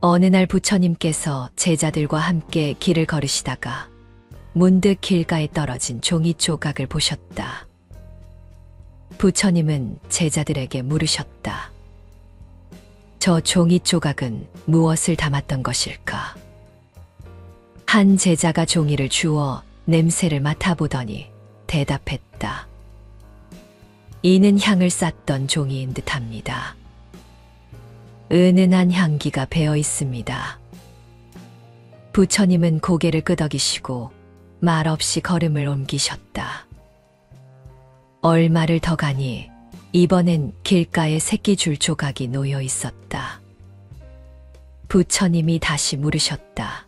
어느 날 부처님께서 제자들과 함께 길을 걸으시다가 문득 길가에 떨어진 종이 조각을 보셨다. 부처님은 제자들에게 물으셨다. 저 종이 조각은 무엇을 담았던 것일까? 한 제자가 종이를 주워 냄새를 맡아보더니 대답했다. 이는 향을 쌌던 종이인 듯합니다. 은은한 향기가 배어 있습니다. 부처님은 고개를 끄덕이시고 말없이 걸음을 옮기셨다. 얼마를 더 가니 이번엔 길가에 새끼줄 조각이 놓여 있었다. 부처님이 다시 물으셨다.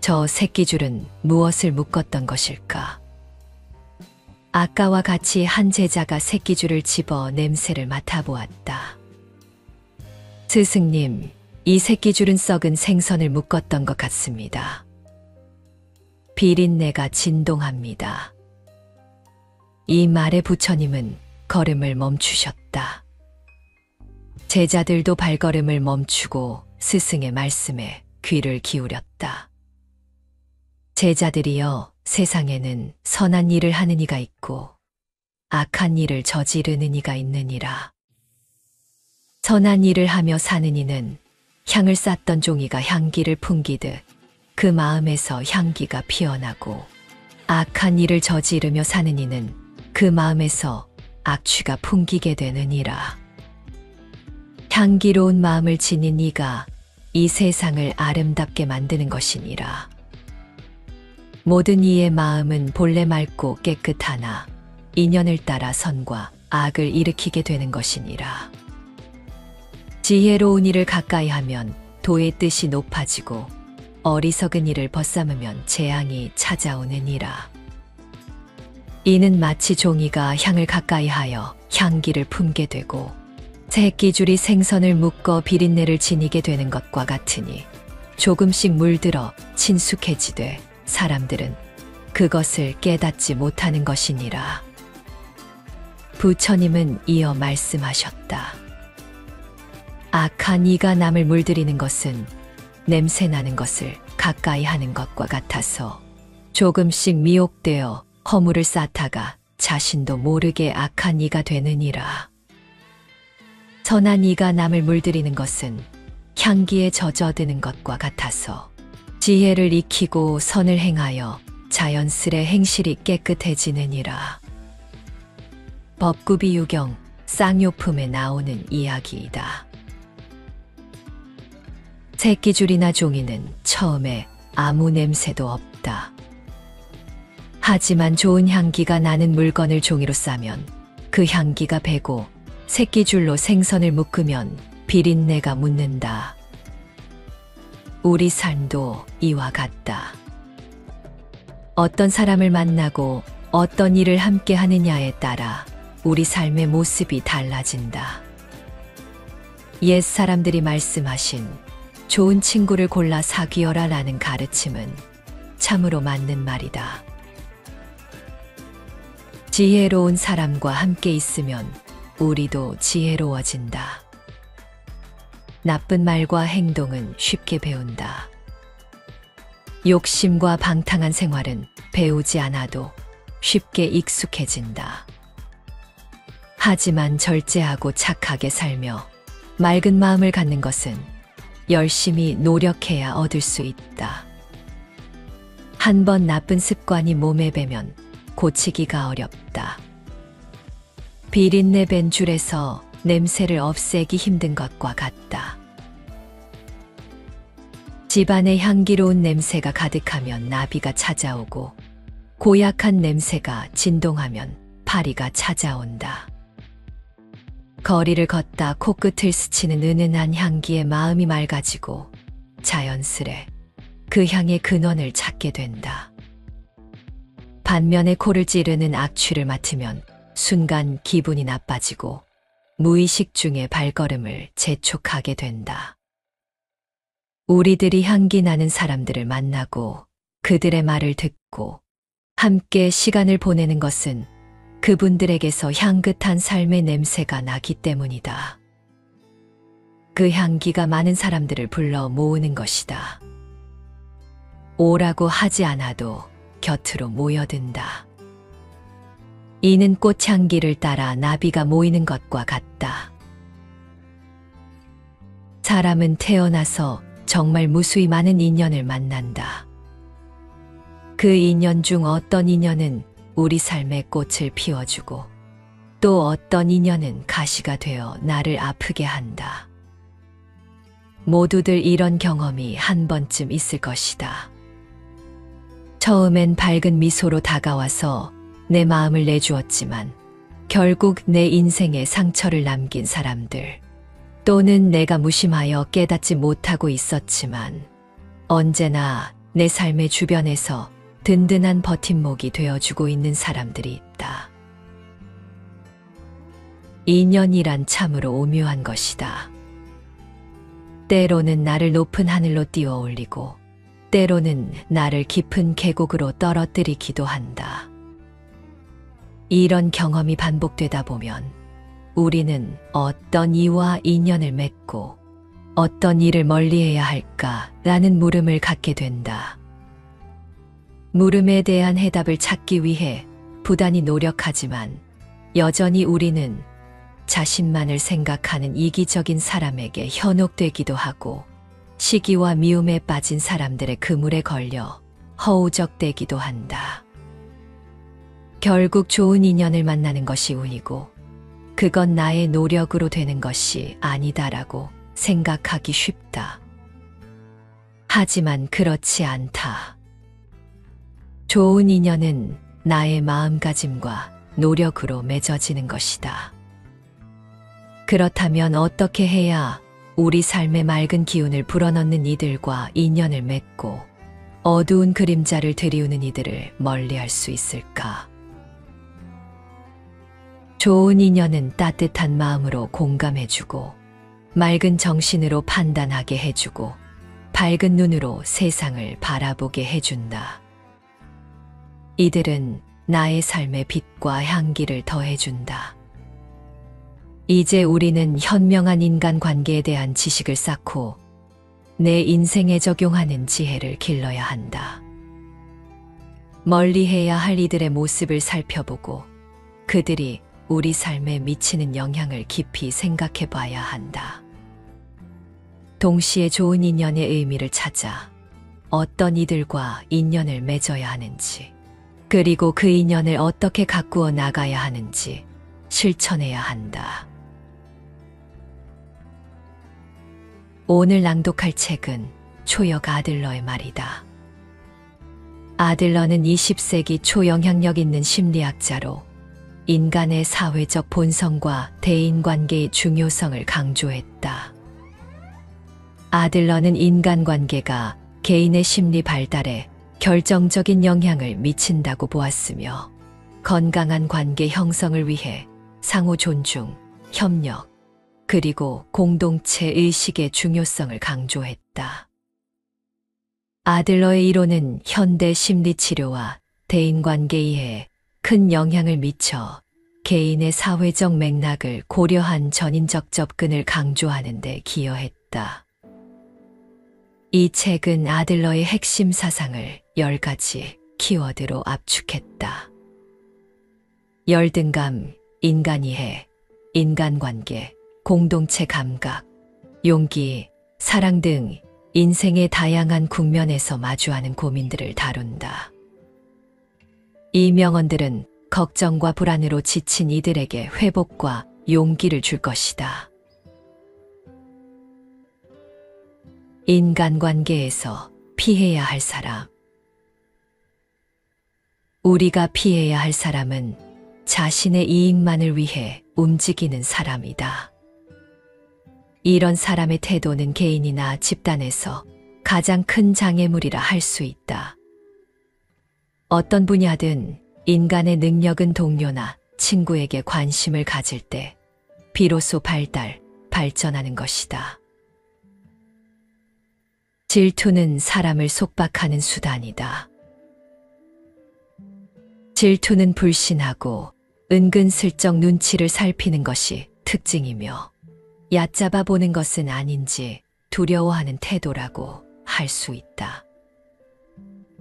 저 새끼줄은 무엇을 묶었던 것일까? 아까와 같이 한 제자가 새끼줄을 집어 냄새를 맡아보았다. 스승님, 이 새끼줄은 썩은 생선을 묶었던 것 같습니다. 비린내가 진동합니다. 이 말에 부처님은 걸음을 멈추셨다. 제자들도 발걸음을 멈추고 스승의 말씀에 귀를 기울였다. 제자들이여, 세상에는 선한 일을 하는 이가 있고 악한 일을 저지르는 이가 있느니라. 선한 일을 하며 사는 이는 향을 쌌던 종이가 향기를 풍기듯 그 마음에서 향기가 피어나고, 악한 일을 저지르며 사는 이는 그 마음에서 악취가 풍기게 되느니라. 향기로운 마음을 지닌 이가 이 세상을 아름답게 만드는 것이니라. 모든 이의 마음은 본래 맑고 깨끗하나 인연을 따라 선과 악을 일으키게 되는 것이니라. 지혜로운 일을 가까이 하면 도의 뜻이 높아지고 어리석은 일을 벗삼으면 재앙이 찾아오느니라. 이는 마치 종이가 향을 가까이 하여 향기를 품게 되고 새끼줄이 생선을 묶어 비린내를 지니게 되는 것과 같으니, 조금씩 물들어 친숙해지되 사람들은 그것을 깨닫지 못하는 것이니라. 부처님은 이어 말씀하셨다. 악한 이가 남을 물들이는 것은 냄새 나는 것을 가까이 하는 것과 같아서 조금씩 미혹되어 허물을 쌓다가 자신도 모르게 악한 이가 되느니라. 선한 이가 남을 물들이는 것은 향기에 젖어드는 것과 같아서 지혜를 익히고 선을 행하여 자연스레 행실이 깨끗해지느니라. 법구비 유경 쌍요품에 나오는 이야기이다. 새끼줄이나 종이는 처음에 아무 냄새도 없다. 하지만 좋은 향기가 나는 물건을 종이로 싸면 그 향기가 배고 새끼줄로 생선을 묶으면 비린내가 묻는다. 우리 삶도 이와 같다. 어떤 사람을 만나고 어떤 일을 함께 하느냐에 따라 우리 삶의 모습이 달라진다. 옛 사람들이 말씀하신 좋은 친구를 골라 사귀어라 라는 가르침은 참으로 맞는 말이다. 지혜로운 사람과 함께 있으면 우리도 지혜로워진다. 나쁜 말과 행동은 쉽게 배운다. 욕심과 방탕한 생활은 배우지 않아도 쉽게 익숙해진다. 하지만 절제하고 착하게 살며 맑은 마음을 갖는 것은 열심히 노력해야 얻을 수 있다. 한 번 나쁜 습관이 몸에 배면 고치기가 어렵다. 비린내 밴 줄에서 냄새를 없애기 힘든 것과 같다. 집안에 향기로운 냄새가 가득하면 나비가 찾아오고, 고약한 냄새가 진동하면 파리가 찾아온다. 거리를 걷다 코끝을 스치는 은은한 향기에 마음이 맑아지고 자연스레 그 향의 근원을 찾게 된다. 반면에 코를 찌르는 악취를 맡으면 순간 기분이 나빠지고 무의식 중에 발걸음을 재촉하게 된다. 우리들이 향기 나는 사람들을 만나고 그들의 말을 듣고 함께 시간을 보내는 것은 그분들에게서 향긋한 삶의 냄새가 나기 때문이다. 그 향기가 많은 사람들을 불러 모으는 것이다. 오라고 하지 않아도 곁으로 모여든다. 이는 꽃향기를 따라 나비가 모이는 것과 같다. 사람은 태어나서 정말 무수히 많은 인연을 만난다. 그 인연 중 어떤 인연은 우리 삶의 꽃을 피워주고 또 어떤 인연은 가시가 되어 나를 아프게 한다. 모두들 이런 경험이 한 번쯤 있을 것이다. 처음엔 밝은 미소로 다가와서 내 마음을 내주었지만 결국 내 인생에 상처를 남긴 사람들, 또는 내가 무심하여 깨닫지 못하고 있었지만 언제나 내 삶의 주변에서 든든한 버팀목이 되어주고 있는 사람들이 있다. 인연이란 참으로 오묘한 것이다. 때로는 나를 높은 하늘로 띄워 올리고 때로는 나를 깊은 계곡으로 떨어뜨리기도 한다. 이런 경험이 반복되다 보면 우리는 어떤 이와 인연을 맺고 어떤 일을 멀리해야 할까라는 물음을 갖게 된다. 물음에 대한 해답을 찾기 위해 부단히 노력하지만 여전히 우리는 자신만을 생각하는 이기적인 사람에게 현혹되기도 하고 시기와 미움에 빠진 사람들의 그물에 걸려 허우적대기도 한다. 결국 좋은 인연을 만나는 것이 운이고 그건 나의 노력으로 되는 것이 아니다라고 생각하기 쉽다. 하지만 그렇지 않다. 좋은 인연은 나의 마음가짐과 노력으로 맺어지는 것이다. 그렇다면 어떻게 해야 우리 삶의 맑은 기운을 불어넣는 이들과 인연을 맺고 어두운 그림자를 들이우는 이들을 멀리할 수 있을까? 좋은 인연은 따뜻한 마음으로 공감해주고 맑은 정신으로 판단하게 해주고 밝은 눈으로 세상을 바라보게 해준다. 이들은 나의 삶의 빛과 향기를 더해준다. 이제 우리는 현명한 인간관계에 대한 지식을 쌓고 내 인생에 적용하는 지혜를 길러야 한다. 멀리해야 할 이들의 모습을 살펴보고 그들이 우리 삶에 미치는 영향을 깊이 생각해 봐야 한다. 동시에 좋은 인연의 의미를 찾아 어떤 이들과 인연을 맺어야 하는지, 그리고 그 인연을 어떻게 가꾸어 나가야 하는지 실천해야 한다. 오늘 낭독할 책은 초역 아들러의 말이다. 아들러는 20세기 초 영향력 있는 심리학자로 인간의 사회적 본성과 대인관계의 중요성을 강조했다. 아들러는 인간관계가 개인의 심리 발달에 결정적인 영향을 미친다고 보았으며 건강한 관계 형성을 위해 상호 존중, 협력, 그리고 공동체 의식의 중요성을 강조했다. 아들러의 이론은 현대 심리치료와 대인관계 이해에 큰 영향을 미쳐 개인의 사회적 맥락을 고려한 전인적 접근을 강조하는 데 기여했다. 이 책은 아들러의 핵심 사상을 10가지 키워드로 압축했다. 열등감, 인간이해, 인간관계, 공동체 감각, 용기, 사랑 등 인생의 다양한 국면에서 마주하는 고민들을 다룬다. 이 명언들은 걱정과 불안으로 지친 이들에게 회복과 용기를 줄 것이다. 인간관계에서 피해야 할 사람. 우리가 피해야 할 사람은 자신의 이익만을 위해 움직이는 사람이다. 이런 사람의 태도는 개인이나 집단에서 가장 큰 장애물이라 할 수 있다. 어떤 분야든 인간의 능력은 동료나 친구에게 관심을 가질 때 비로소 발전하는 것이다. 질투는 사람을 속박하는 수단이다. 질투는 불신하고 은근슬쩍 눈치를 살피는 것이 특징이며 얕잡아 보는 것은 아닌지 두려워하는 태도라고 할 수 있다.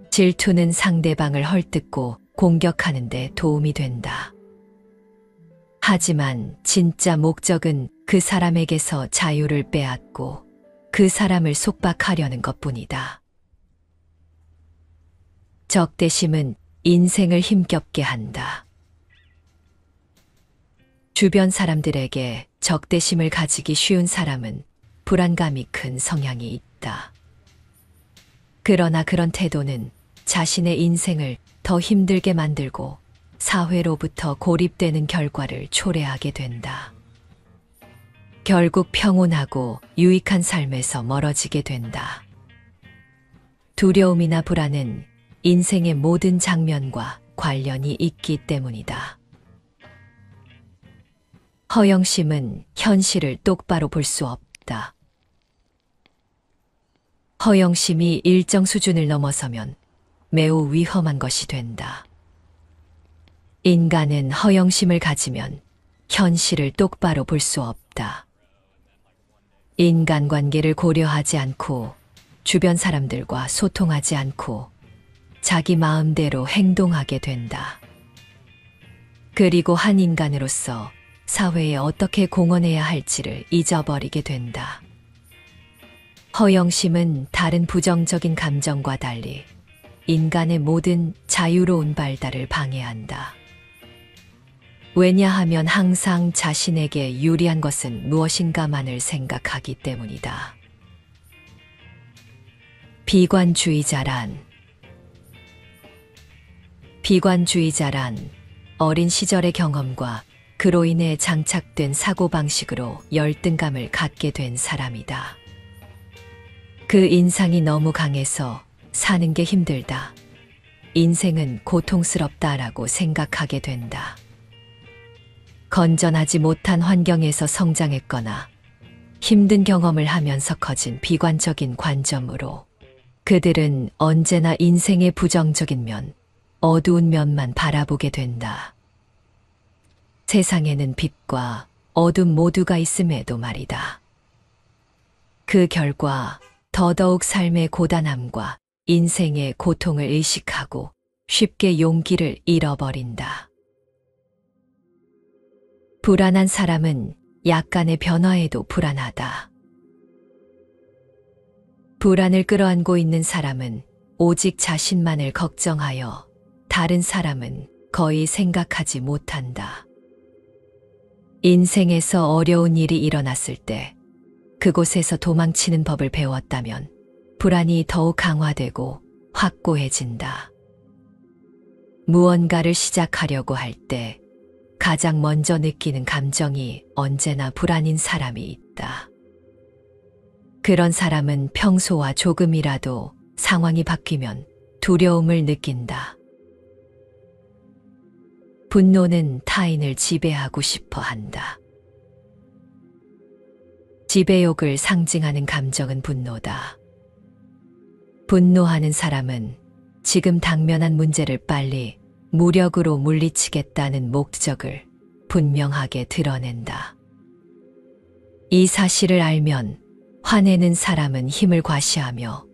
질투는 상대방을 헐뜯고 공격하는 데 도움이 된다. 하지만 진짜 목적은 그 사람에게서 자유를 빼앗고 그 사람을 속박하려는 것뿐이다. 적대심은 인생을 힘겹게 한다. 주변 사람들에게 적대심을 가지기 쉬운 사람은 불안감이 큰 성향이 있다. 그러나 그런 태도는 자신의 인생을 더 힘들게 만들고 사회로부터 고립되는 결과를 초래하게 된다. 결국 평온하고 유익한 삶에서 멀어지게 된다. 두려움이나 불안은 인생의 모든 장면과 관련이 있기 때문이다. 허영심은 현실을 똑바로 볼 수 없다. 허영심이 일정 수준을 넘어서면 매우 위험한 것이 된다. 인간은 허영심을 가지면 현실을 똑바로 볼 수 없다. 인간관계를 고려하지 않고 주변 사람들과 소통하지 않고 자기 마음대로 행동하게 된다. 그리고 한 인간으로서 사회에 어떻게 공헌해야 할지를 잊어버리게 된다. 허영심은 다른 부정적인 감정과 달리 인간의 모든 자유로운 발달을 방해한다. 왜냐하면 항상 자신에게 유리한 것은 무엇인가만을 생각하기 때문이다. 비관주의자란 어린 시절의 경험과 그로 인해 장착된 사고방식으로 열등감을 갖게 된 사람이다. 그 인상이 너무 강해서 사는 게 힘들다. 인생은 고통스럽다라고 생각하게 된다. 건전하지 못한 환경에서 성장했거나 힘든 경험을 하면서 커진 비관적인 관점으로 그들은 언제나 인생의 부정적인 면, 어두운 면만 바라보게 된다. 세상에는 빛과 어둠 모두가 있음에도 말이다. 그 결과 더더욱 삶의 고단함과 인생의 고통을 의식하고 쉽게 용기를 잃어버린다. 불안한 사람은 약간의 변화에도 불안하다. 불안을 끌어안고 있는 사람은 오직 자신만을 걱정하여 다른 사람은 거의 생각하지 못한다. 인생에서 어려운 일이 일어났을 때 그곳에서 도망치는 법을 배웠다면 불안이 더욱 강화되고 확고해진다. 무언가를 시작하려고 할 때 가장 먼저 느끼는 감정이 언제나 불안인 사람이 있다. 그런 사람은 평소와 조금이라도 상황이 바뀌면 두려움을 느낀다. 분노는 타인을 지배하고 싶어 한다. 지배욕을 상징하는 감정은 분노다. 분노하는 사람은 지금 당면한 문제를 빨리 무력으로 물리치겠다는 목적을 분명하게 드러낸다. 이 사실을 알면 화내는 사람은 힘을 과시하며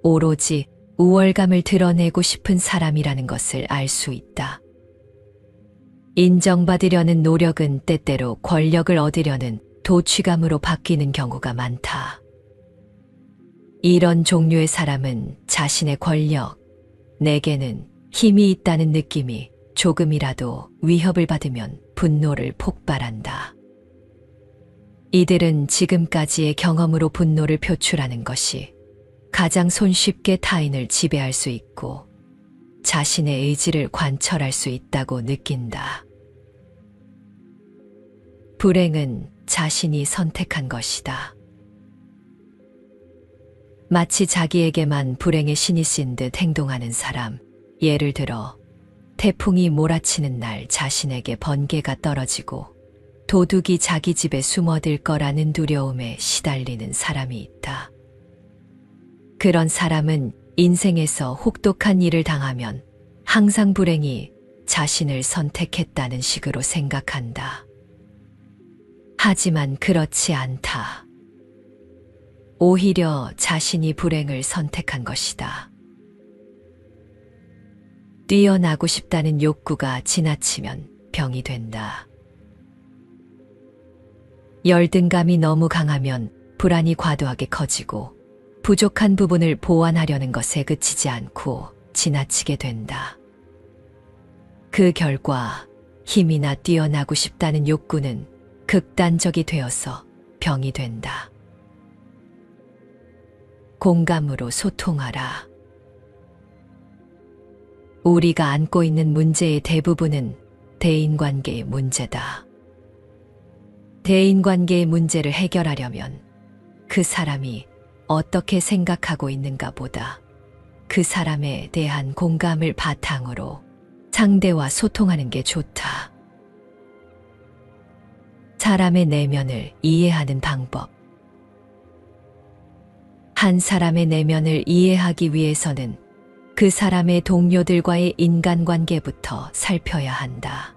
오로지 우월감을 드러내고 싶은 사람이라는 것을 알 수 있다. 인정받으려는 노력은 때때로 권력을 얻으려는 도취감으로 바뀌는 경우가 많다. 이런 종류의 사람은 자신의 권력, 내게는 힘이 있다는 느낌이 조금이라도 위협을 받으면 분노를 폭발한다. 이들은 지금까지의 경험으로 분노를 표출하는 것이 가장 손쉽게 타인을 지배할 수 있고 자신의 의지를 관철할 수 있다고 느낀다. 불행은 자신이 선택한 것이다. 마치 자기에게만 불행의 신이 쓴 듯 행동하는 사람, 예를 들어 태풍이 몰아치는 날 자신에게 번개가 떨어지고 도둑이 자기 집에 숨어들 거라는 두려움에 시달리는 사람이 있다. 그런 사람은 인생에서 혹독한 일을 당하면 항상 불행이 자신을 선택했다는 식으로 생각한다. 하지만 그렇지 않다. 오히려 자신이 불행을 선택한 것이다. 뛰어나고 싶다는 욕구가 지나치면 병이 된다. 열등감이 너무 강하면 불안이 과도하게 커지고 부족한 부분을 보완하려는 것에 그치지 않고 지나치게 된다. 그 결과 힘이나 뛰어나고 싶다는 욕구는 극단적이 되어서 병이 된다. 공감으로 소통하라. 우리가 안고 있는 문제의 대부분은 대인관계의 문제다. 대인관계의 문제를 해결하려면 그 사람이 어떻게 생각하고 있는가 보다 그 사람에 대한 공감을 바탕으로 상대와 소통하는 게 좋다. 사람의 내면을 이해하는 방법. 한 사람의 내면을 이해하기 위해서는 그 사람의 동료들과의 인간관계부터 살펴야 한다.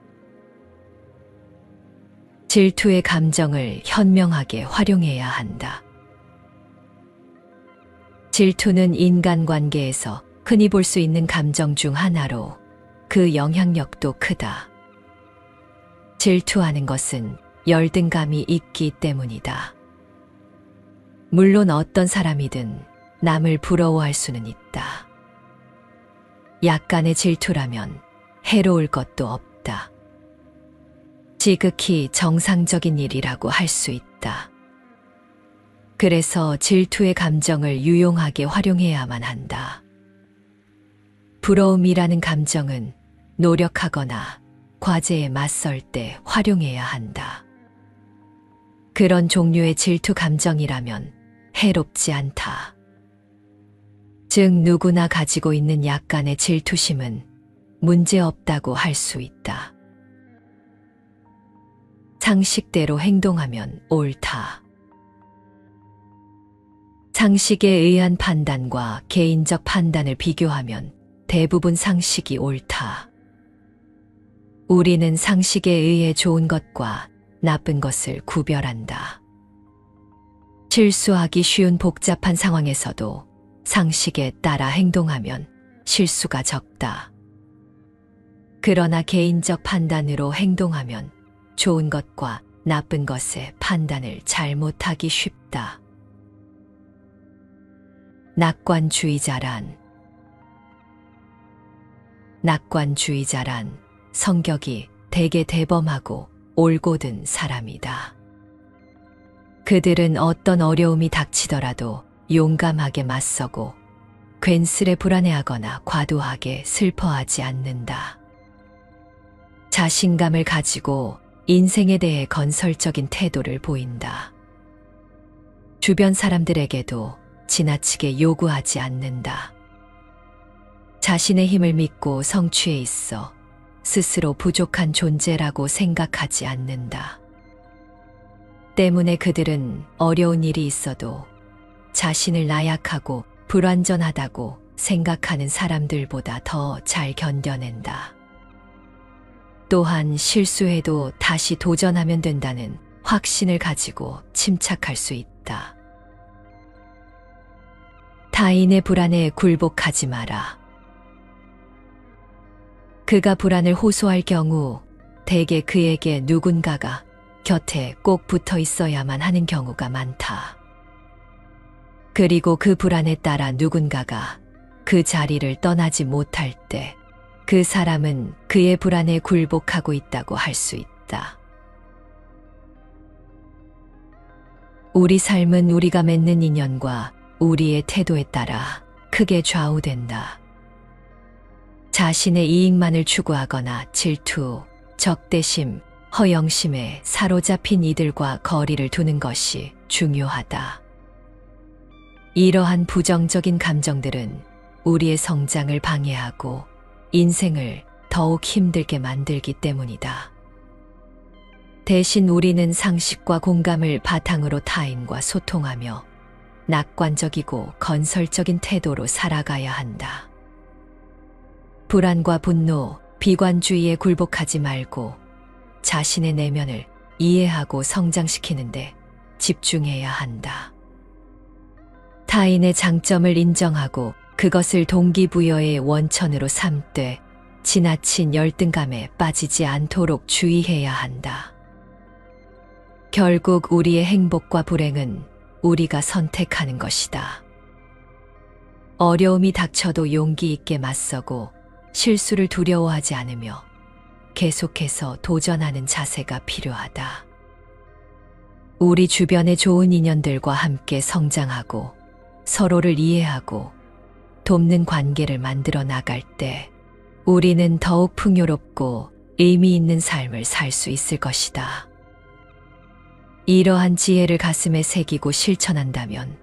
질투의 감정을 현명하게 활용해야 한다. 질투는 인간관계에서 흔히 볼 수 있는 감정 중 하나로 그 영향력도 크다. 질투하는 것은 열등감이 있기 때문이다. 물론 어떤 사람이든 남을 부러워할 수는 있다. 약간의 질투라면 해로울 것도 없다. 지극히 정상적인 일이라고 할 수 있다. 그래서 질투의 감정을 유용하게 활용해야만 한다. 부러움이라는 감정은 노력하거나 과제에 맞설 때 활용해야 한다. 그런 종류의 질투 감정이라면 해롭지 않다. 즉 누구나 가지고 있는 약간의 질투심은 문제없다고 할 수 있다. 상식대로 행동하면 옳다. 상식에 의한 판단과 개인적 판단을 비교하면 대부분 상식이 옳다. 우리는 상식에 의해 좋은 것과 나쁜 것을 구별한다. 실수하기 쉬운 복잡한 상황에서도 상식에 따라 행동하면 실수가 적다. 그러나 개인적 판단으로 행동하면 좋은 것과 나쁜 것의 판단을 잘못하기 쉽다. 낙관주의자란 성격이 되게 대범하고 올곧은 사람이다. 그들은 어떤 어려움이 닥치더라도 용감하게 맞서고 괜스레 불안해하거나 과도하게 슬퍼하지 않는다. 자신감을 가지고 인생에 대해 건설적인 태도를 보인다. 주변 사람들에게도 지나치게 요구하지 않는다. 자신의 힘을 믿고 성취에 있어 스스로 부족한 존재라고 생각하지 않는다. 때문에 그들은 어려운 일이 있어도 자신을 나약하고 불완전하다고 생각하는 사람들보다 더 잘 견뎌낸다. 또한 실수해도 다시 도전하면 된다는 확신을 가지고 침착할 수 있다. 타인의 불안에 굴복하지 마라. 그가 불안을 호소할 경우 대개 그에게 누군가가 곁에 꼭 붙어 있어야만 하는 경우가 많다. 그리고 그 불안에 따라 누군가가 그 자리를 떠나지 못할 때 그 사람은 그의 불안에 굴복하고 있다고 할 수 있다. 우리 삶은 우리가 맺는 인연과 우리의 태도에 따라 크게 좌우된다. 자신의 이익만을 추구하거나 질투, 적대심, 허영심에 사로잡힌 이들과 거리를 두는 것이 중요하다. 이러한 부정적인 감정들은 우리의 성장을 방해하고 인생을 더욱 힘들게 만들기 때문이다. 대신 우리는 상식과 공감을 바탕으로 타인과 소통하며 낙관적이고 건설적인 태도로 살아가야 한다. 불안과 분노, 비관주의에 굴복하지 말고 자신의 내면을 이해하고 성장시키는데 집중해야 한다. 타인의 장점을 인정하고 그것을 동기부여의 원천으로 삼되 지나친 열등감에 빠지지 않도록 주의해야 한다. 결국 우리의 행복과 불행은 우리가 선택하는 것이다. 어려움이 닥쳐도 용기 있게 맞서고 실수를 두려워하지 않으며 계속해서 도전하는 자세가 필요하다. 우리 주변의 좋은 인연들과 함께 성장하고 서로를 이해하고 돕는 관계를 만들어 나갈 때 우리는 더욱 풍요롭고 의미 있는 삶을 살 수 있을 것이다. 이러한 지혜를 가슴에 새기고 실천한다면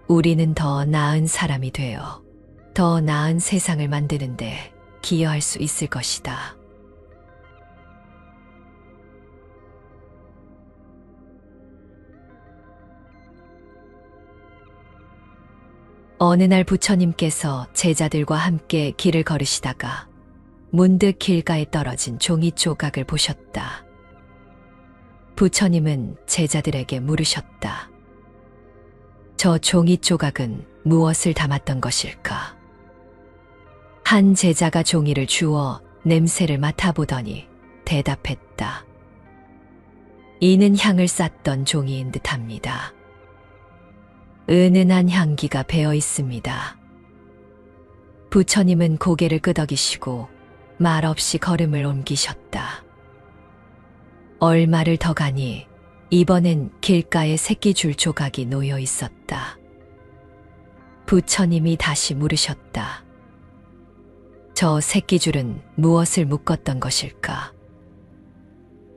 우리는 더 나은 사람이 되어 더 나은 세상을 만드는데 기여할 수 있을 것이다. 어느 날 부처님께서 제자들과 함께 길을 걸으시다가 문득 길가에 떨어진 종이 조각을 보셨다. 부처님은 제자들에게 물으셨다. 저 종이 조각은 무엇을 담았던 것일까? 한 제자가 종이를 주워 냄새를 맡아보더니 대답했다. 이는 향을 쌌던 종이인 듯합니다. 은은한 향기가 배어 있습니다. 부처님은 고개를 끄덕이시고 말없이 걸음을 옮기셨다. 얼마를 더 가니 이번엔 길가에 새끼줄 조각이 놓여 있었다. 부처님이 다시 물으셨다. 저 새끼줄은 무엇을 묶었던 것일까?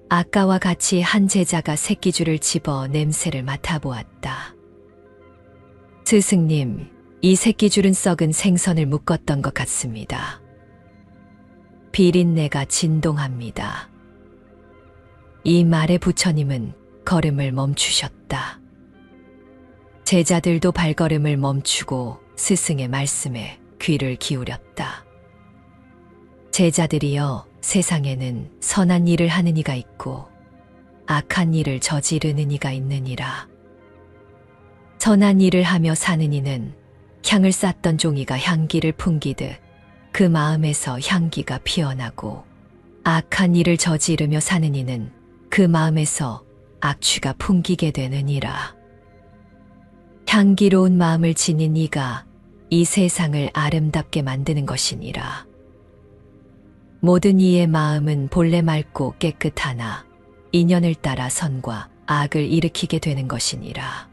아까와 같이 한 제자가 새끼줄을 집어 냄새를 맡아보았다. 스승님, 이 새끼줄은 썩은 생선을 묶었던 것 같습니다. 비린내가 진동합니다. 이 말에 부처님은 걸음을 멈추셨다. 제자들도 발걸음을 멈추고 스승의 말씀에 귀를 기울였다. 제자들이여, 세상에는 선한 일을 하는 이가 있고 악한 일을 저지르는 이가 있느니라. 선한 일을 하며 사는 이는 향을 쌌던 종이가 향기를 풍기듯 그 마음에서 향기가 피어나고, 악한 일을 저지르며 사는 이는 그 마음에서 악취가 풍기게 되느니라. 향기로운 마음을 지닌 이가 이 세상을 아름답게 만드는 것이니라. 모든 이의 마음은 본래 맑고 깨끗하나 인연을 따라 선과 악을 일으키게 되는 것이니라.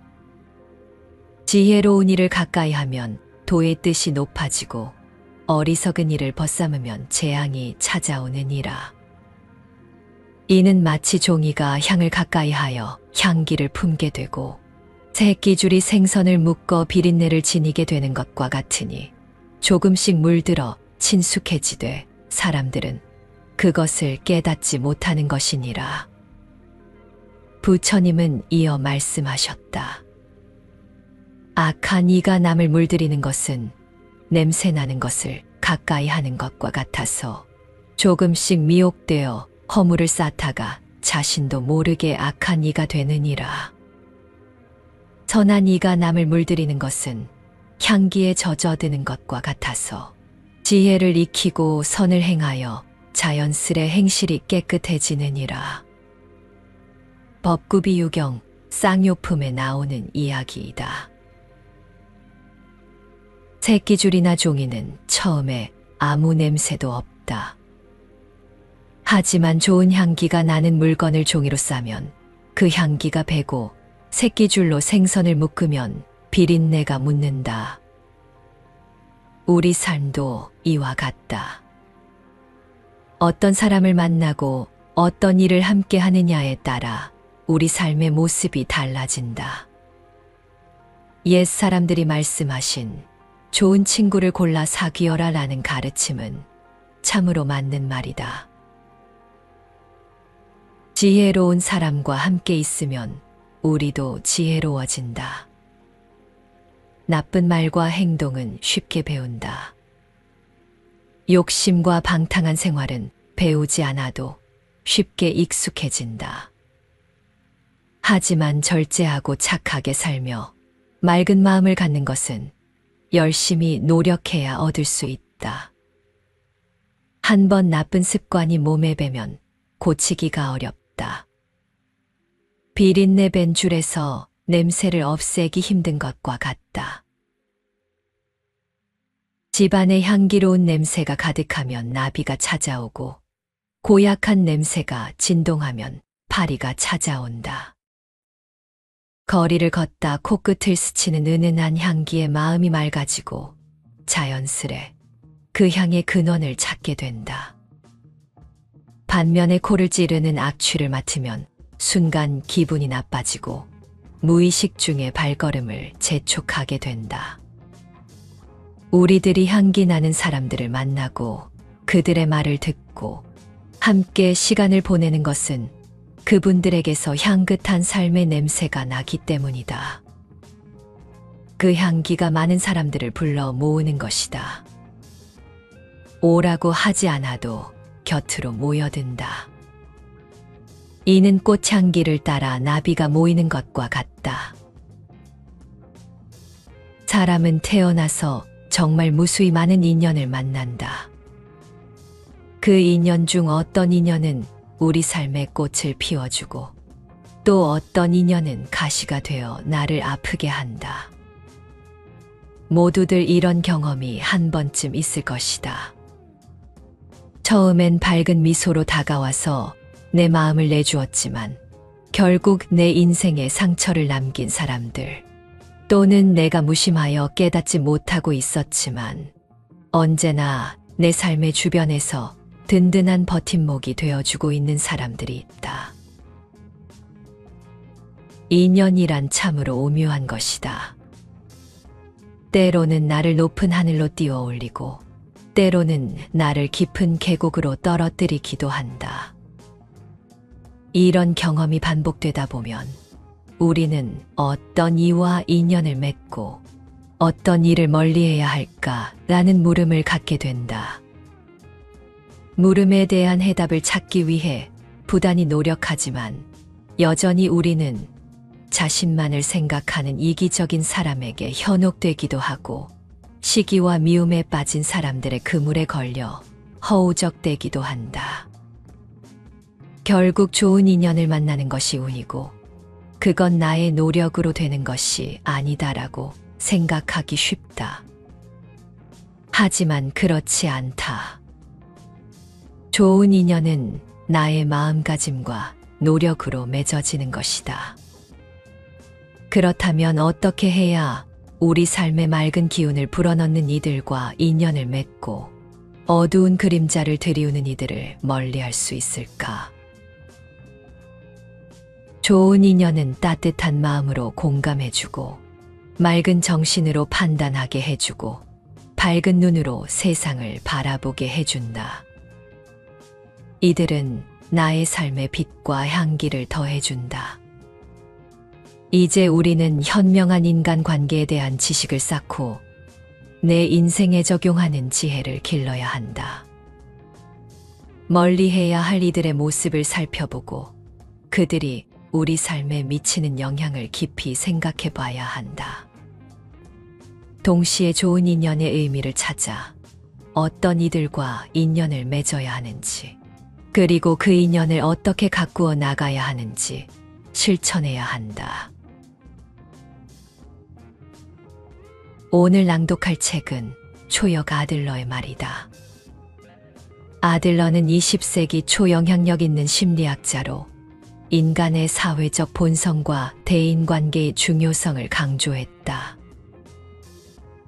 지혜로운 이를 가까이 하면 도의 뜻이 높아지고 어리석은 이를 벗삼으면 재앙이 찾아오느니라. 이는 마치 종이가 향을 가까이 하여 향기를 품게 되고 새끼줄이 생선을 묶어 비린내를 지니게 되는 것과 같으니, 조금씩 물들어 친숙해지되 사람들은 그것을 깨닫지 못하는 것이니라. 부처님은 이어 말씀하셨다. 악한 이가 남을 물들이는 것은 냄새나는 것을 가까이 하는 것과 같아서 조금씩 미혹되어 허물을 쌓다가 자신도 모르게 악한 이가 되느니라. 선한 이가 남을 물들이는 것은 향기에 젖어드는 것과 같아서 지혜를 익히고 선을 행하여 자연스레 행실이 깨끗해지느니라. 법구비 유경 쌍요품에 나오는 이야기이다. 새끼줄이나 종이는 처음에 아무 냄새도 없다. 하지만 좋은 향기가 나는 물건을 종이로 싸면 그 향기가 배고 새끼줄로 생선을 묶으면 비린내가 묻는다. 우리 삶도 이와 같다. 어떤 사람을 만나고 어떤 일을 함께 하느냐에 따라 우리 삶의 모습이 달라진다. 옛 사람들이 말씀하신 좋은 친구를 골라 사귀어라 라는 가르침은 참으로 맞는 말이다. 지혜로운 사람과 함께 있으면 우리도 지혜로워진다. 나쁜 말과 행동은 쉽게 배운다. 욕심과 방탕한 생활은 배우지 않아도 쉽게 익숙해진다. 하지만 절제하고 착하게 살며 맑은 마음을 갖는 것은 열심히 노력해야 얻을 수 있다. 한 번 나쁜 습관이 몸에 배면 고치기가 어렵다. 비린내 밴 줄에서 냄새를 없애기 힘든 것과 같다. 집안에 향기로운 냄새가 가득하면 나비가 찾아오고 고약한 냄새가 진동하면 파리가 찾아온다. 거리를 걷다 코끝을 스치는 은은한 향기에 마음이 맑아지고 자연스레 그 향의 근원을 찾게 된다. 반면에 코를 찌르는 악취를 맡으면 순간 기분이 나빠지고 무의식 중에 발걸음을 재촉하게 된다. 우리들이 향기 나는 사람들을 만나고 그들의 말을 듣고 함께 시간을 보내는 것은 그분들에게서 향긋한 삶의 냄새가 나기 때문이다. 그 향기가 많은 사람들을 불러 모으는 것이다. 오라고 하지 않아도 곁으로 모여든다. 이는 꽃향기를 따라 나비가 모이는 것과 같다. 사람은 태어나서 정말 무수히 많은 인연을 만난다. 그 인연 중 어떤 인연은 우리 삶의 꽃을 피워주고 또 어떤 인연은 가시가 되어 나를 아프게 한다. 모두들 이런 경험이 한 번쯤 있을 것이다. 처음엔 밝은 미소로 다가와서 내 마음을 내주었지만 결국 내 인생에 상처를 남긴 사람들, 또는 내가 무심하여 깨닫지 못하고 있었지만 언제나 내 삶의 주변에서 든든한 버팀목이 되어주고 있는 사람들이 있다. 인연이란 참으로 오묘한 것이다. 때로는 나를 높은 하늘로 띄워 올리고 때로는 나를 깊은 계곡으로 떨어뜨리기도 한다. 이런 경험이 반복되다 보면 우리는 어떤 이와 인연을 맺고 어떤 일을 멀리해야 할까라는 물음을 갖게 된다. 물음에 대한 해답을 찾기 위해 부단히 노력하지만 여전히 우리는 자신만을 생각하는 이기적인 사람에게 현혹되기도 하고 시기와 미움에 빠진 사람들의 그물에 걸려 허우적대기도 한다. 결국 좋은 인연을 만나는 것이 운이고 그건 나의 노력으로 되는 것이 아니다라고 생각하기 쉽다. 하지만 그렇지 않다. 좋은 인연은 나의 마음가짐과 노력으로 맺어지는 것이다. 그렇다면 어떻게 해야 우리 삶의 맑은 기운을 불어넣는 이들과 인연을 맺고 어두운 그림자를 들이우는 이들을 멀리할 수 있을까? 좋은 인연은 따뜻한 마음으로 공감해주고 맑은 정신으로 판단하게 해주고 밝은 눈으로 세상을 바라보게 해준다. 이들은 나의 삶의 빛과 향기를 더해준다. 이제 우리는 현명한 인간관계에 대한 지식을 쌓고 내 인생에 적용하는 지혜를 길러야 한다. 멀리해야 할 이들의 모습을 살펴보고 그들이 우리 삶에 미치는 영향을 깊이 생각해 봐야 한다. 동시에 좋은 인연의 의미를 찾아 어떤 이들과 인연을 맺어야 하는지, 그리고 그 인연을 어떻게 가꾸어 나가야 하는지 실천해야 한다. 오늘 낭독할 책은 초역 아들러의 말이다. 아들러는 20세기 초 영향력 있는 심리학자로 인간의 사회적 본성과 대인관계의 중요성을 강조했다.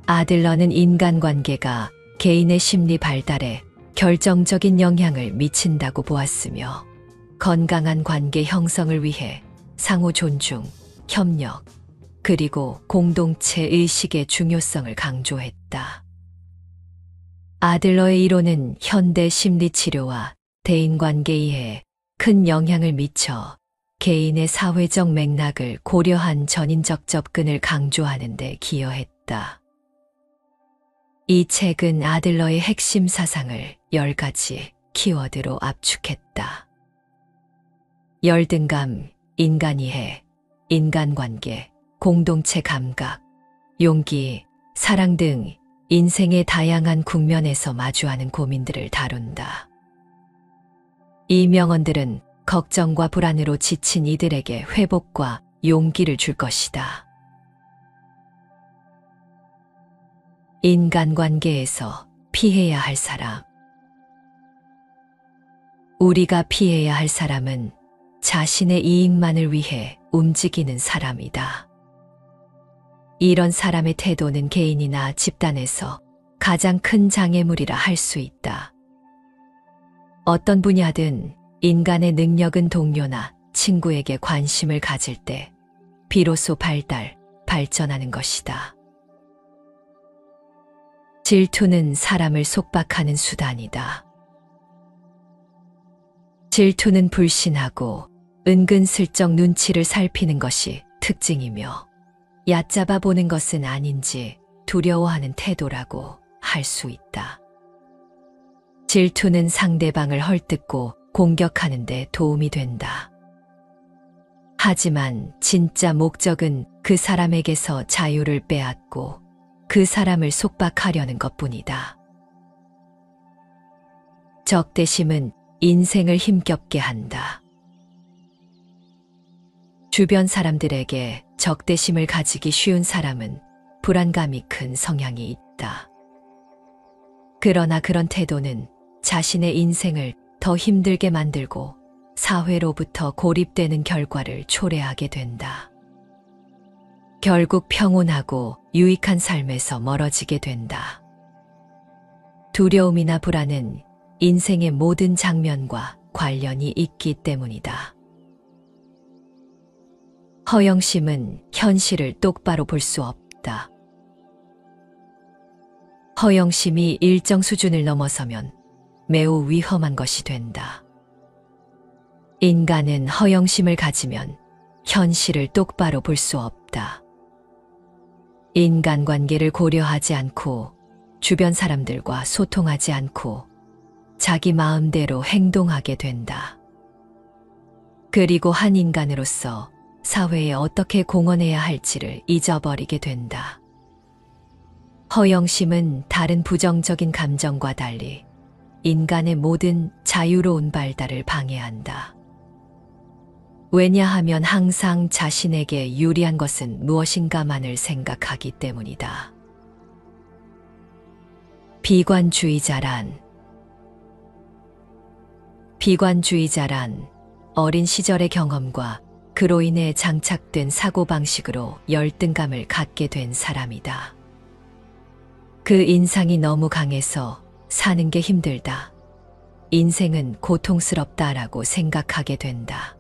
아들러는 인간관계가 개인의 심리 발달에 결정적인 영향을 미친다고 보았으며 건강한 관계 형성을 위해 상호 존중, 협력, 그리고 공동체 의식의 중요성을 강조했다. 아들러의 이론은 현대 심리치료와 대인관계 이해에 큰 영향을 미쳐 개인의 사회적 맥락을 고려한 전인적 접근을 강조하는 데 기여했다. 이 책은 아들러의 핵심 사상을 10가지 키워드로 압축했다. 열등감, 인간이해, 인간관계, 공동체 감각, 용기, 사랑 등 인생의 다양한 국면에서 마주하는 고민들을 다룬다. 이 명언들은 걱정과 불안으로 지친 이들에게 회복과 용기를 줄 것이다. 인간관계에서 피해야 할 사람. 우리가 피해야 할 사람은 자신의 이익만을 위해 움직이는 사람이다. 이런 사람의 태도는 개인이나 집단에서 가장 큰 장애물이라 할 수 있다. 어떤 분야든 인간의 능력은 동료나 친구에게 관심을 가질 때 비로소 발전하는 것이다. 질투는 사람을 속박하는 수단이다. 질투는 불신하고 은근슬쩍 눈치를 살피는 것이 특징이며 얕잡아 보는 것은 아닌지 두려워하는 태도라고 할 수 있다. 질투는 상대방을 헐뜯고 공격하는 데 도움이 된다. 하지만 진짜 목적은 그 사람에게서 자유를 빼앗고 그 사람을 속박하려는 것뿐이다. 적대심은 인생을 힘겹게 한다. 주변 사람들에게 적대심을 가지기 쉬운 사람은 불안감이 큰 성향이 있다. 그러나 그런 태도는 자신의 인생을 더 힘들게 만들고 사회로부터 고립되는 결과를 초래하게 된다. 결국 평온하고 유익한 삶에서 멀어지게 된다. 두려움이나 불안은 인생의 모든 장면과 관련이 있기 때문이다. 허영심은 현실을 똑바로 볼 수 없다. 허영심이 일정 수준을 넘어서면 매우 위험한 것이 된다. 인간은 허영심을 가지면 현실을 똑바로 볼 수 없다. 인간관계를 고려하지 않고 주변 사람들과 소통하지 않고 자기 마음대로 행동하게 된다. 그리고 한 인간으로서 사회에 어떻게 공헌해야 할지를 잊어버리게 된다. 허영심은 다른 부정적인 감정과 달리 인간의 모든 자유로운 발달을 방해한다. 왜냐하면 항상 자신에게 유리한 것은 무엇인가만을 생각하기 때문이다. 비관주의자란 어린 시절의 경험과 그로 인해 장착된 사고방식으로 열등감을 갖게 된 사람이다. 그 인상이 너무 강해서 사는 게 힘들다. 인생은 고통스럽다라고 생각하게 된다.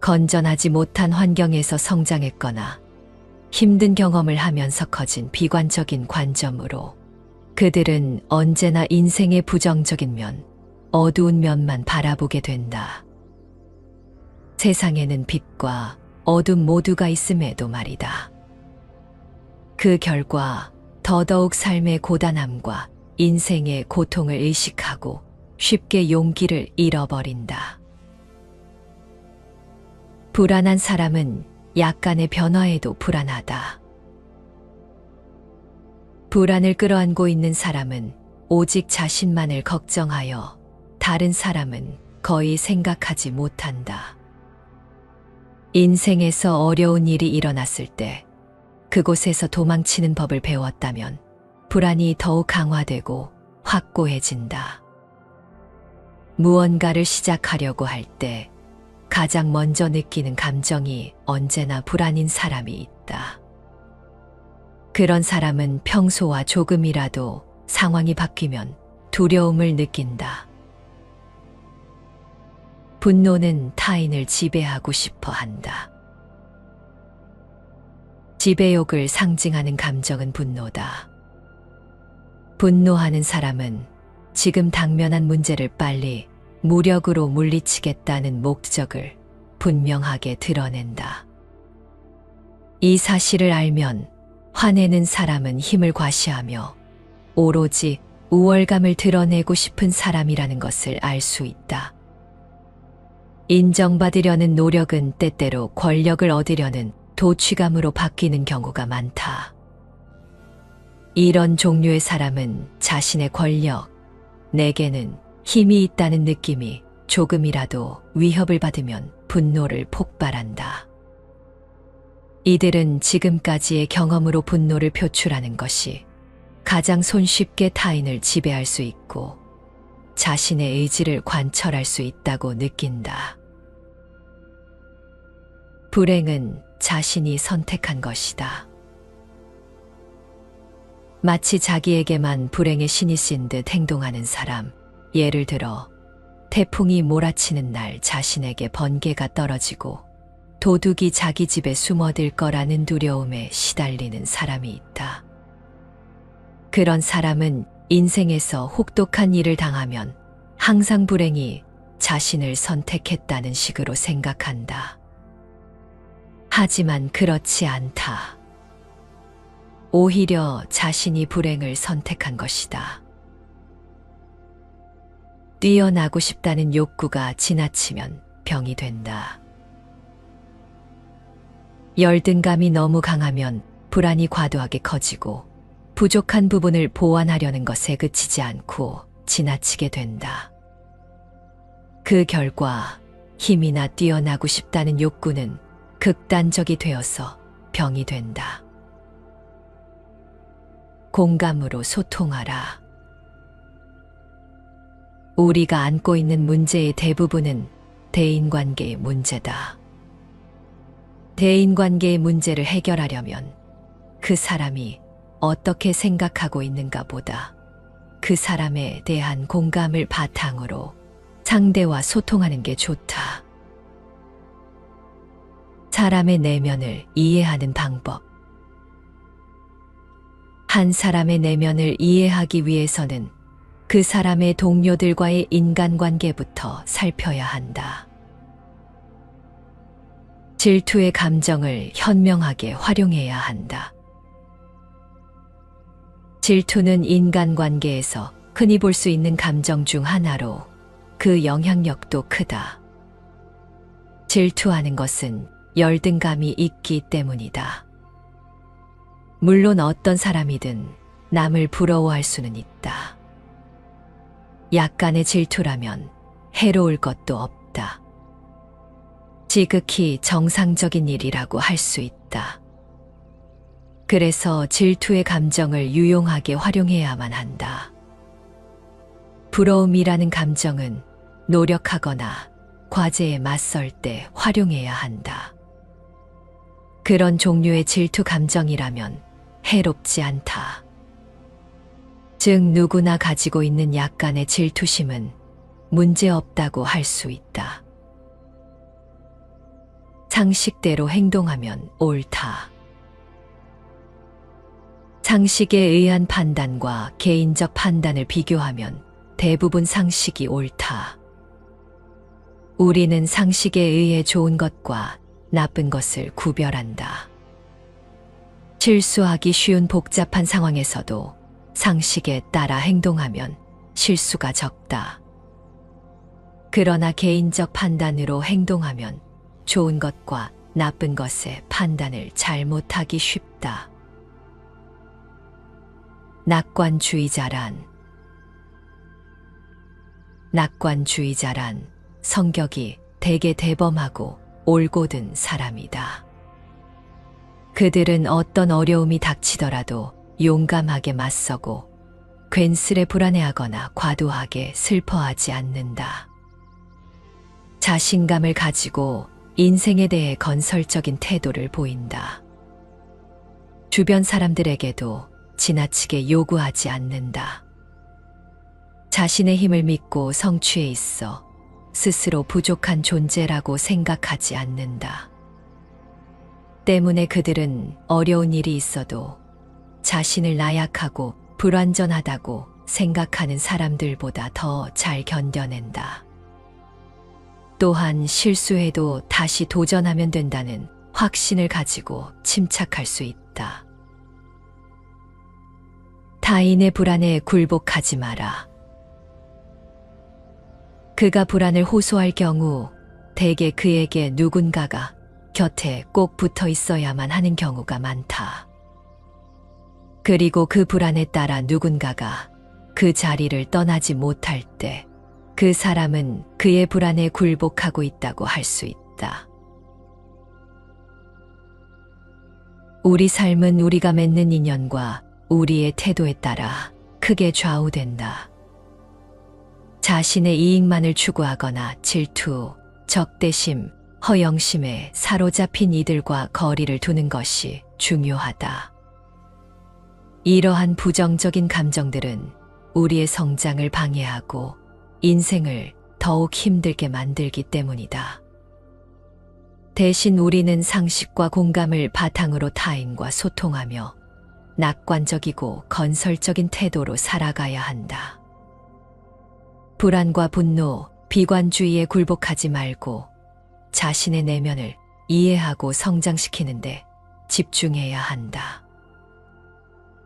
건전하지 못한 환경에서 성장했거나 힘든 경험을 하면서 커진 비관적인 관점으로 그들은 언제나 인생의 부정적인 면, 어두운 면만 바라보게 된다. 세상에는 빛과 어둠 모두가 있음에도 말이다. 그 결과 더더욱 삶의 고단함과 인생의 고통을 의식하고 쉽게 용기를 잃어버린다. 불안한 사람은 약간의 변화에도 불안하다. 불안을 끌어안고 있는 사람은 오직 자신만을 걱정하여 다른 사람은 거의 생각하지 못한다. 인생에서 어려운 일이 일어났을 때 그곳에서 도망치는 법을 배웠다면 불안이 더욱 강화되고 확고해진다. 무언가를 시작하려고 할 때 가장 먼저 느끼는 감정이 언제나 불안인 사람이 있다. 그런 사람은 평소와 조금이라도 상황이 바뀌면 두려움을 느낀다. 분노는 타인을 지배하고 싶어 한다. 지배욕을 상징하는 감정은 분노다. 분노하는 사람은 지금 당면한 문제를 빨리 무력으로 물리치겠다는 목적을 분명하게 드러낸다. 이 사실을 알면 화내는 사람은 힘을 과시하며 오로지 우월감을 드러내고 싶은 사람이라는 것을 알 수 있다. 인정받으려는 노력은 때때로 권력을 얻으려는 도취감으로 바뀌는 경우가 많다. 이런 종류의 사람은 자신의 권력, 내게는 힘이 있다는 느낌이 조금이라도 위협을 받으면 분노를 폭발한다. 이들은 지금까지의 경험으로 분노를 표출하는 것이 가장 손쉽게 타인을 지배할 수 있고 자신의 의지를 관철할 수 있다고 느낀다. 불행은 자신이 선택한 것이다. 마치 자기에게만 불행의 신이 쓴 듯 행동하는 사람, 예를 들어 태풍이 몰아치는 날 자신에게 번개가 떨어지고 도둑이 자기 집에 숨어들 거라는 두려움에 시달리는 사람이 있다. 그런 사람은 인생에서 혹독한 일을 당하면 항상 불행이 자신을 선택했다는 식으로 생각한다. 하지만 그렇지 않다. 오히려 자신이 불행을 선택한 것이다. 뛰어나고 싶다는 욕구가 지나치면 병이 된다. 열등감이 너무 강하면 불안이 과도하게 커지고 부족한 부분을 보완하려는 것에 그치지 않고 지나치게 된다. 그 결과 힘이나 뛰어나고 싶다는 욕구는 극단적이 되어서 병이 된다. 공감으로 소통하라. 우리가 안고 있는 문제의 대부분은 대인관계의 문제다. 대인관계의 문제를 해결하려면 그 사람이 어떻게 생각하고 있는가 보다 그 사람에 대한 공감을 바탕으로 상대와 소통하는 게 좋다. 사람의 내면을 이해하는 방법. 한 사람의 내면을 이해하기 위해서는 그 사람의 동료들과의 인간관계부터 살펴야 한다. 질투의 감정을 현명하게 활용해야 한다. 질투는 인간관계에서 흔히 볼 수 있는 감정 중 하나로 그 영향력도 크다. 질투하는 것은 열등감이 있기 때문이다. 물론 어떤 사람이든 남을 부러워할 수는 있다. 약간의 질투라면 해로울 것도 없다. 지극히 정상적인 일이라고 할 수 있다. 그래서 질투의 감정을 유용하게 활용해야만 한다. 부러움이라는 감정은 노력하거나 과제에 맞설 때 활용해야 한다. 그런 종류의 질투 감정이라면 해롭지 않다. 즉 누구나 가지고 있는 약간의 질투심은 문제없다고 할 수 있다. 상식대로 행동하면 옳다. 상식에 의한 판단과 개인적 판단을 비교하면 대부분 상식이 옳다. 우리는 상식에 의해 좋은 것과 나쁜 것을 구별한다. 실수하기 쉬운 복잡한 상황에서도 상식에 따라 행동하면 실수가 적다. 그러나 개인적 판단으로 행동하면 좋은 것과 나쁜 것의 판단을 잘못하기 쉽다. 낙관주의자란 성격이 되게 대범하고 올곧은 사람이다. 그들은 어떤 어려움이 닥치더라도 용감하게 맞서고 괜스레 불안해하거나 과도하게 슬퍼하지 않는다. 자신감을 가지고 인생에 대해 건설적인 태도를 보인다. 주변 사람들에게도 지나치게 요구하지 않는다. 자신의 힘을 믿고 성취해 있어 스스로 부족한 존재라고 생각하지 않는다. 때문에 그들은 어려운 일이 있어도 자신을 나약하고 불완전하다고 생각하는 사람들보다 더 잘 견뎌낸다. 또한 실수해도 다시 도전하면 된다는 확신을 가지고 침착할 수 있다. 타인의 불안에 굴복하지 마라. 그가 불안을 호소할 경우 대개 그에게 누군가가 곁에 꼭 붙어 있어야만 하는 경우가 많다. 그리고 그 불안에 따라 누군가가 그 자리를 떠나지 못할 때 그 사람은 그의 불안에 굴복하고 있다고 할 수 있다. 우리 삶은 우리가 맺는 인연과 우리의 태도에 따라 크게 좌우된다. 자신의 이익만을 추구하거나 질투, 적대심, 허영심에 사로잡힌 이들과 거리를 두는 것이 중요하다. 이러한 부정적인 감정들은 우리의 성장을 방해하고 인생을 더욱 힘들게 만들기 때문이다. 대신 우리는 상식과 공감을 바탕으로 타인과 소통하며 낙관적이고 건설적인 태도로 살아가야 한다. 불안과 분노, 비관주의에 굴복하지 말고 자신의 내면을 이해하고 성장시키는데 집중해야 한다.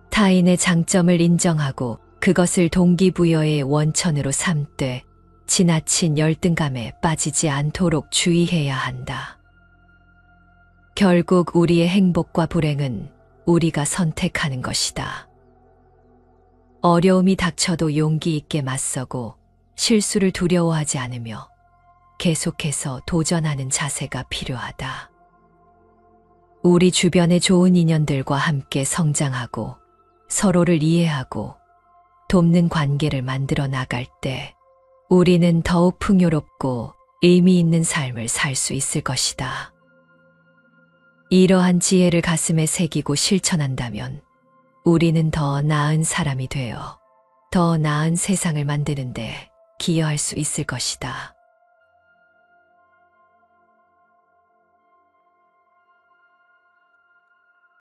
타인의 장점을 인정하고 그것을 동기부여의 원천으로 삼되 지나친 열등감에 빠지지 않도록 주의해야 한다. 결국 우리의 행복과 불행은 우리가 선택하는 것이다. 어려움이 닥쳐도 용기 있게 맞서고 실수를 두려워하지 않으며 계속해서 도전하는 자세가 필요하다. 우리 주변의 좋은 인연들과 함께 성장하고 서로를 이해하고 돕는 관계를 만들어 나갈 때 우리는 더욱 풍요롭고 의미 있는 삶을 살 수 있을 것이다. 이러한 지혜를 가슴에 새기고 실천한다면 우리는 더 나은 사람이 되어 더 나은 세상을 만드는데 기여할 수 있을 것이다.